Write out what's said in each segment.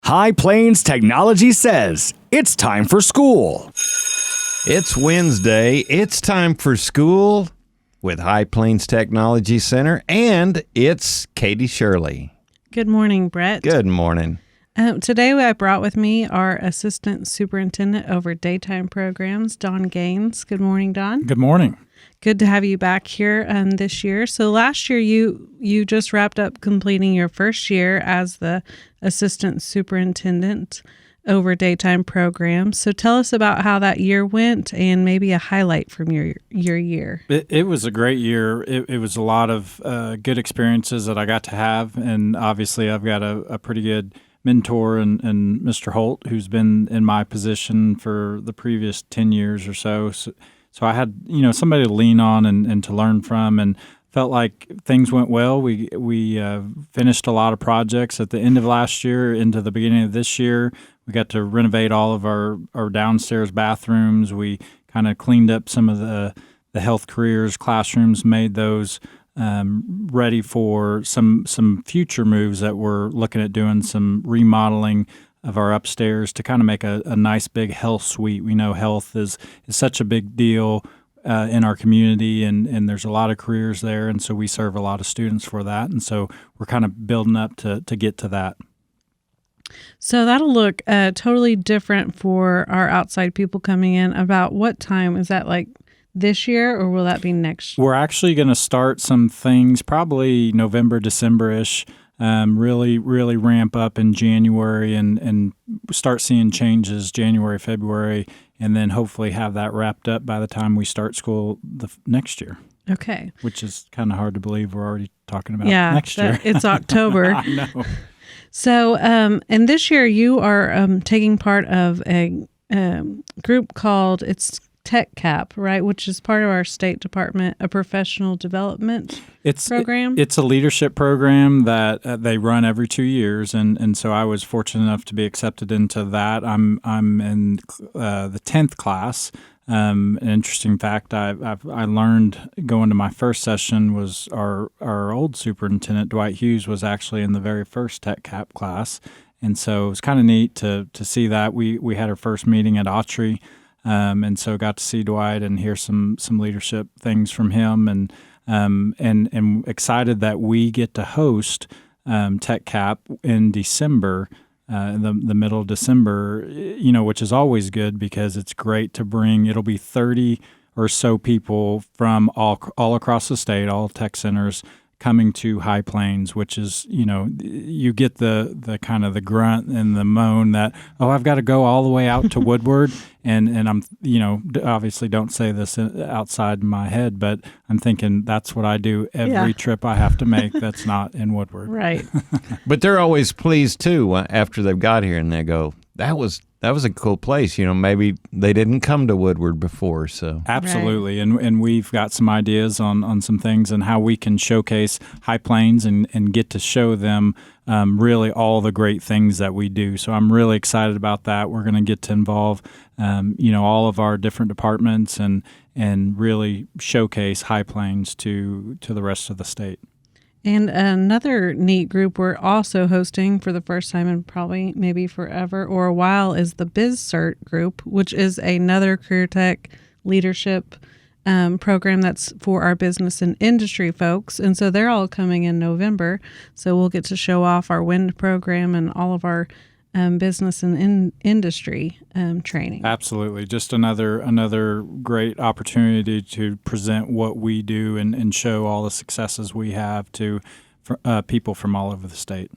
High Plains Technology says it's time for school. It's Wednesday. It's time for school with High Plains Technology Center, and it's Katie Shirley. Good morning, Brett. Good morning. Today I brought with me our Assistant Superintendent over Daytime Programs, Don Gaines. Good morning, Don. Good morning. Good to have you back here this year. So last year you just wrapped up completing your first year as the Assistant Superintendent over Daytime Programs. So tell us about how that year went and maybe a highlight from your year. It was a great year. It was a lot of good experiences that I got to have, and obviously I've got a pretty good mentor and Mr. Holt, who's been in my position for the previous 10 years or so. So I had, somebody to lean on and to learn from, and felt like things went well. We finished a lot of projects at the end of last year into the beginning of this year. We got to renovate all of our downstairs bathrooms. We kind of cleaned up some of the health careers classrooms, made those ready for some future moves that we're looking at doing, some remodeling of our upstairs to kind of make a nice big health suite. We know health is such a big deal in our community, and there's a lot of careers there, and so we serve a lot of students for that, and so we're kind of building up to get to that. So that'll look totally different for our outside people coming in. About what time? Is that like this year, or will that be next year? We're actually going to start some things probably November, December-ish, really ramp up in January and start seeing changes January, February, and then hopefully have that wrapped up by the time we start school next year. Okay. Which is kind of hard to believe we're already talking about next year. It's October. I know. So, and this year you are taking part of a group called TechCap, right? Which is part of our State Department, a professional development program. It's a leadership program that they run every 2 years, and so I was fortunate enough to be accepted into that. I'm in the 10th class. An interesting fact I learned going to my first session was our old superintendent, Dwight Hughes, was actually in the very first TechCap class, and so it was kind of neat to see that. We had our first meeting at Autry, and so got to see Dwight and hear some leadership things from him, and excited that we get to host TechCap in December. In the middle of December, which is always good because it's great to bring. It'll be 30 or so people from all across the state, all tech centers coming to High Plains, which is, you get the kind of the grunt and the moan that, I've got to go all the way out to Woodward. And I'm, obviously don't say this outside my head, but I'm thinking that's what I do every trip I have to make that's not in Woodward. Right. But they're always pleased, too, after they've got here, and they go, that was a cool place. Maybe they didn't come to Woodward before. So absolutely, right. And we've got some ideas on some things and how we can showcase High Plains and get to show them really all the great things that we do. So I'm really excited about that. We're going to get to involve all of our different departments and really showcase High Plains to the rest of the state. And another neat group we're also hosting for the first time in probably maybe forever or a while is the BizCert group, which is another career tech leadership program that's for our business and industry folks. And so they're all coming in November. So we'll get to show off our WIND program and all of our business and industry training. Absolutely. Just another great opportunity to present what we do and show all the successes we have to people from all over the state.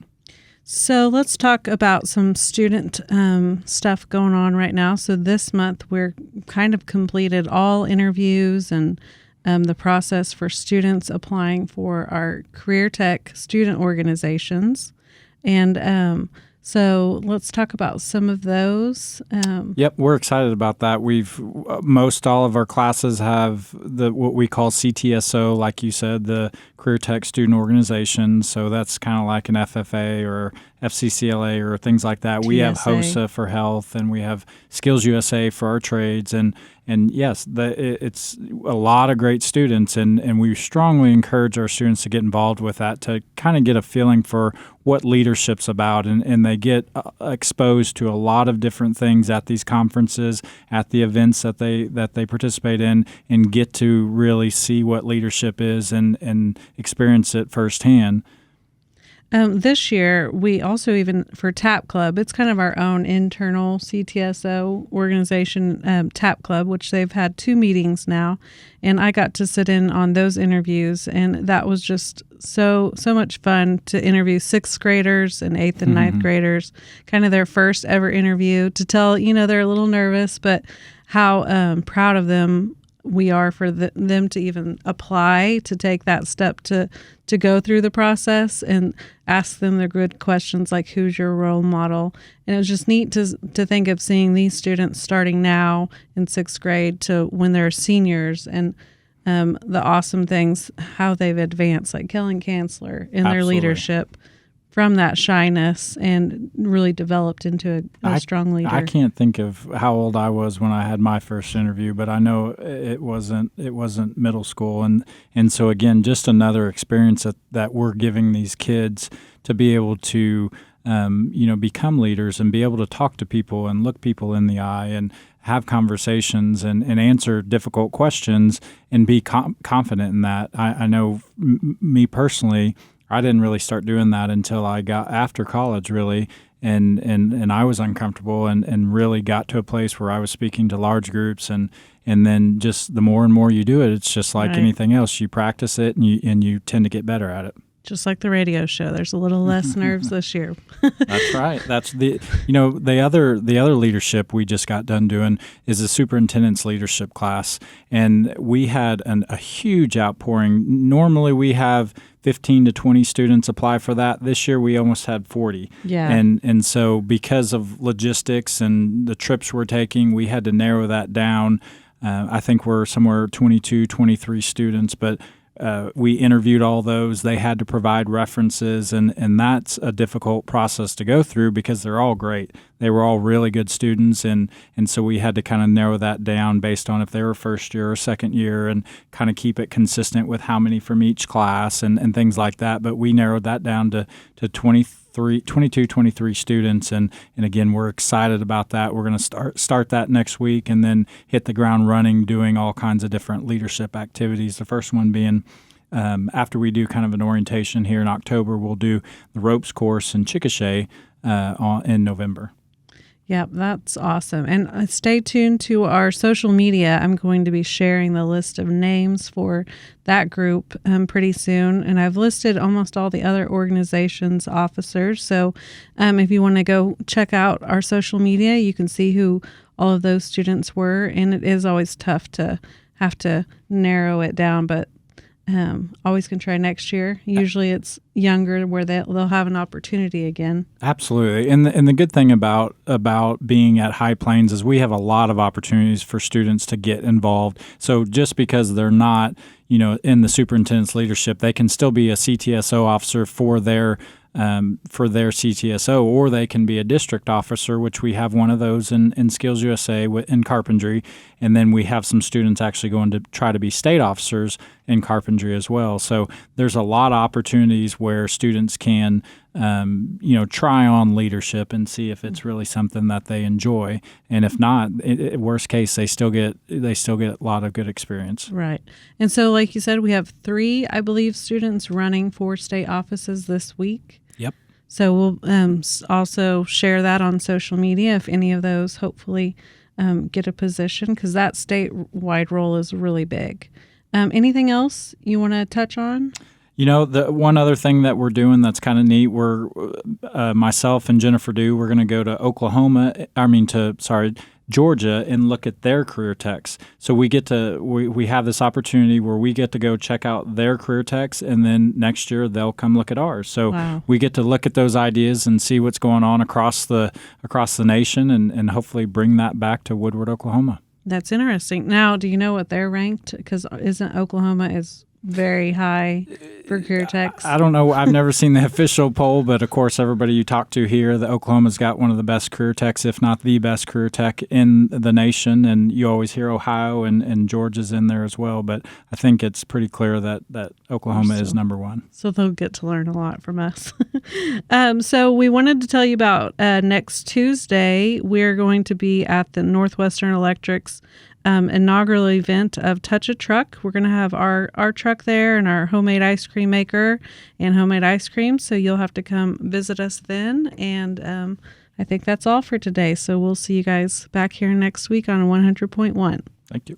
So let's talk about some student stuff going on right now. So this month we're kind of completed all interviews and the process for students applying for our Career Tech student organizations. And so let's talk about some of those. Yep, we're excited about that. Most all of our classes have what we call CTSO, like you said, the Career Tech Student Organization. So that's kind of like an FFA or FCCLA or things like that. We have TSA. HOSA for health, and we have Skills USA for our trades, and yes, it's a lot of great students, and we strongly encourage our students to get involved with that to kind of get a feeling for what leadership's about, and they get exposed to a lot of different things at these conferences, at the events that they participate in, and get to really see what leadership is and experience it firsthand. This year, we also even for TAP Club, it's kind of our own internal CTSO organization, TAP Club, which they've had 2 meetings now, and I got to sit in on those interviews, and that was just so much fun to interview 6th graders and 8th and 9th graders, kind of their first ever interview, to tell, they're a little nervous, but how proud of them we are for them to even apply, to take that step to go through the process and ask them the good questions like, who's your role model? And it was just neat to think of seeing these students starting now in 6th grade to when they're seniors, and the awesome things, how they've advanced, like Kellen Kanzler in their Absolutely. leadership from that shyness and really developed into a strong leader. I can't think of how old I was when I had my first interview, but I know it wasn't middle school, and so again, just another experience that we're giving these kids to be able to become leaders and be able to talk to people and look people in the eye and have conversations and answer difficult questions and be confident in that. I know me personally, I didn't really start doing that until I got after college, really, and I was uncomfortable and really got to a place where I was speaking to large groups, and then just the more and more you do it, it's just like anything else. You practice it and you tend to get better at it. Just like the radio show, there's a little less nerves this year. That's right. That's the other leadership we just got done doing is the superintendent's leadership class, and we had a huge outpouring. Normally we have 15 to 20 students apply for that. This year we almost had 40. Yeah. And so because of logistics and the trips we're taking, we had to narrow that down. I think we're somewhere 22, 23 students, but we interviewed all those. They had to provide references, and that's a difficult process to go through because they're all great. They were all really good students, and so we had to kind of narrow that down based on if they were first year or second year and kind of keep it consistent with how many from each class and things like that. But we narrowed that down to 22, 23 students, and again, we're excited about that. We're going to start that next week and then hit the ground running doing all kinds of different leadership activities. The first one being after we do kind of an orientation here in October, we'll do the ropes course in Chickasha in November. Yeah, that's awesome. And stay tuned to our social media. I'm going to be sharing the list of names for that group pretty soon. And I've listed almost all the other organizations' officers. So if you want to go check out our social media, you can see who all of those students were. And it is always tough to have to narrow it down, but always can try next year. Usually it's younger where they'll have an opportunity again. Absolutely. And the good thing about being at High Plains is we have a lot of opportunities for students to get involved. So just because they're not, in the superintendent's leadership, they can still be a CTSO officer for their CTSO, or they can be a district officer, which we have one of those in Skills USA in carpentry. And then we have some students actually going to try to be state officers in carpentry as well. So there's a lot of opportunities where students can, try on leadership and see if it's really something that they enjoy. And if not, worst case, they still get a lot of good experience. Right. And so, like you said, we have 3, I believe, students running for state offices this week. Yep. So we'll also share that on social media if any of those hopefully get a position, because that statewide role is really big. Anything else you want to touch on? The one other thing that we're doing that's kind of neat, we're myself and Jennifer we're going to go to Georgia and look at their career techs. So we have this opportunity where we get to go check out their career techs, and then next year they'll come look at ours. So we get to look at those ideas and see what's going on across the nation, and hopefully bring that back to Woodward, Oklahoma. That's interesting. Now, do you know what they're ranked? Because isn't Oklahoma is very high for career techs. I don't know. I've never seen the official poll, but of course, everybody you talk to here, the Oklahoma's got one of the best career techs, if not the best career tech in the nation. And you always hear Ohio and Georgia's in there as well. But I think it's pretty clear that Oklahoma is number one. So they'll get to learn a lot from us. So we wanted to tell you about next Tuesday, we're going to be at the Northwestern Electric's inaugural event of Touch a Truck. We're going to have our truck there and our homemade ice cream maker and homemade ice cream. So you'll have to come visit us then. And I think that's all for today. So we'll see you guys back here next week on 100.1. Thank you.